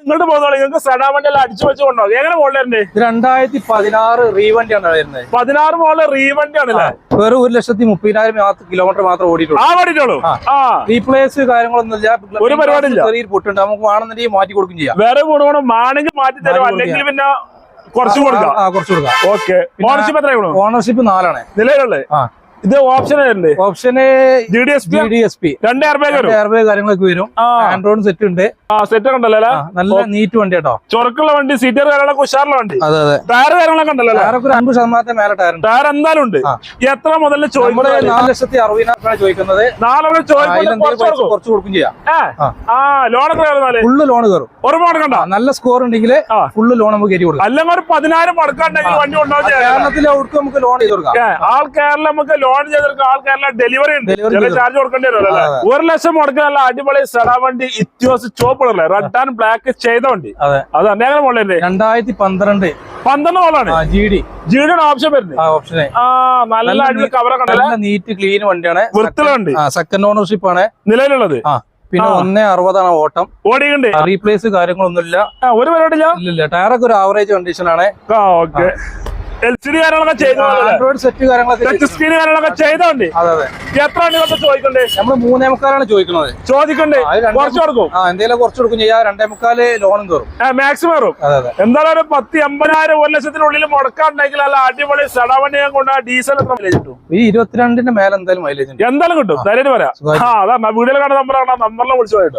ഇങ്ങോട്ട് പോകുന്നോളൂ. നിങ്ങൾക്ക് സെഡാൻ വണ്ടി എല്ലാം അടിച്ചു വെച്ചുകൊണ്ടോ? എങ്ങനെ മോഡലുണ്ട്? 2016 റീവണ്ടിയാണ് വരുന്നത്. 16 മോഡൽ റീവണ്ടി ആണല്ലേ? വെറും 1,30,000 കിലോമീറ്റർ മാത്രം ഓടിയിട്ടുള്ളൂ. ഓടിയിട്ടുള്ളൂ. റീപ്ലേസ് കാര്യങ്ങളൊന്നും ഒരു പരിപാടിയില്ല. ചെറിയ പൊട്ടുണ്ട്, നമുക്ക് വേണമെന്നുണ്ടെങ്കിൽ മാറ്റി കൊടുക്കും ചെയ്യാം. വേറെ വേണമെങ്കിൽ മാറ്റി തരും, അല്ലെങ്കിൽ പിന്നെ കുറച്ച് കൊടുക്കാം. ഓക്കെ. ഓണർഷിപ്പ് എത്രയാണ്? ഓണർഷിപ്പ് 4 ആണ് നിലവിലുള്ളത്. ഇത് ഓപ്ഷൻ ഓപ്ഷന് GDSP 2 എയർ ബാഗ് കാര്യങ്ങളൊക്കെ വരും. ആൻഡ്രോയിഡ് സെറ്റ് ഉണ്ട്. സെറ്റ് ഒക്കെ ഉണ്ടല്ലോ. നല്ല നീറ്റ് വണ്ടി കേട്ടോ. ചൊറക്കുള്ള വണ്ടി, സീറ്റർ കാര്യങ്ങളൊക്കെ ഉഷാറുള്ള വണ്ടി. അതെ. ടയർ കാര്യങ്ങളൊക്കെ ഉണ്ടല്ലോ. 50% മേലെ ടയർ ഉണ്ട്. ടയർ എന്തായാലും ഉണ്ട്. എത്ര മുതൽ ചോദിക്കുന്നത്? 4,60,000 ചോദിക്കുന്നത്. 4 കുറച്ച് കൊടുക്കും ചെയ്യാം. ലോൺ എത്ര? ഫുള്ള് ലോൺ കയറും. നല്ല സ്കോർ ഉണ്ടെങ്കിൽ ഫുള്ള് ലോൺ നമുക്ക് കയറ്റി കൊടുക്കാം. അല്ലെങ്കിൽ ഒരു 10,000 മടക്കാണ്ടെങ്കിൽ വണ്ടി ഉണ്ടാവും. കേരളത്തിലെ അവർക്ക് നമുക്ക് ലോൺ ചെയ്ത് കൊടുക്കാം. ആൾ കേരളം നമുക്ക് ലോൺ ചെയ്തെടുക്കാം. ആൾ കേരളം ഡെലിവറി ഉണ്ട്. ചാർജ് കൊടുക്കേണ്ടി വരും. 1 ലക്ഷം മുടക്കാൻ നല്ല അടിപൊളി സെഡാൻ വണ്ടി. ഇത്യോസ് ചോപ്പ് റെഡ് ആൻഡ് ബ്ലാക്ക് ചെയ്ത വണ്ടി. അത് അങ്ങനെ മോഡലല്ലേ? 2012 മോഡലാണ്. ജിയുടെ ഓപ്ഷൻ വരുന്നത്. നല്ല അടിപൊളി കവറൊക്കെ ഉണ്ടല്ലോ. നീറ്റ് ക്ലീൻ വണ്ടിയാണ്. വൃത്തിലുണ്ട്. സെക്കൻഡ് ഓണർഷിപ്പ് ആണ് നിലവിലുള്ളത്. പിന്നെ 1,60 ഓട്ടം ഓടിയുണ്ട്. റീപ്ലേസ് കാര്യങ്ങളൊന്നുമില്ല. ഒരു പരിപാടിയില്ല. ഇല്ല. ടയറൊക്കെ ഒരു ആവറേജ് കണ്ടീഷൻ ആണ്. ഓക്കെ. LCD കാര്യങ്ങളൊക്കെ ചെയ്തോണ്ട് സെറ്റ് കാര്യങ്ങളൊക്കെ സ്ക്രീൻ കാര്യങ്ങളൊക്കെ ചെയ്തോണ്ട്. എത്ര വണ്ടി ചോദിക്കണ്ടേ? നമ്മള് 3,400 ചോദിക്കുന്നത്. ചോദിക്കണ്ടേ? കുറച്ച് കൊടുക്കും. എന്തെങ്കിലും കുറച്ച് കൊടുക്കും ചെയ്യാം. 2,400 ലോണും കയറും. മാക്സിമം കയറും. എന്തായാലും ഒരു 10,80,000 1 ലക്ഷത്തിനുള്ളിൽ മുടക്കാണ്ടെങ്കിൽ അല്ല അടിപൊളി സെഡാൻ വണ്ടി കൊണ്ട് ഡീസൽ എത്ര മൈലേജ് കിട്ടും? ഈ 22ന്റെ മേലെ എന്തായാലും മൈലേജ് എന്തായാലും കിട്ടും. ധൈര്യം പറയാം. അതാ വീഡിയോയിൽ കാണുന്ന നമ്പറിലാണ്. നമ്പറിൽ വിളിച്ചു പോയിട്ടോ.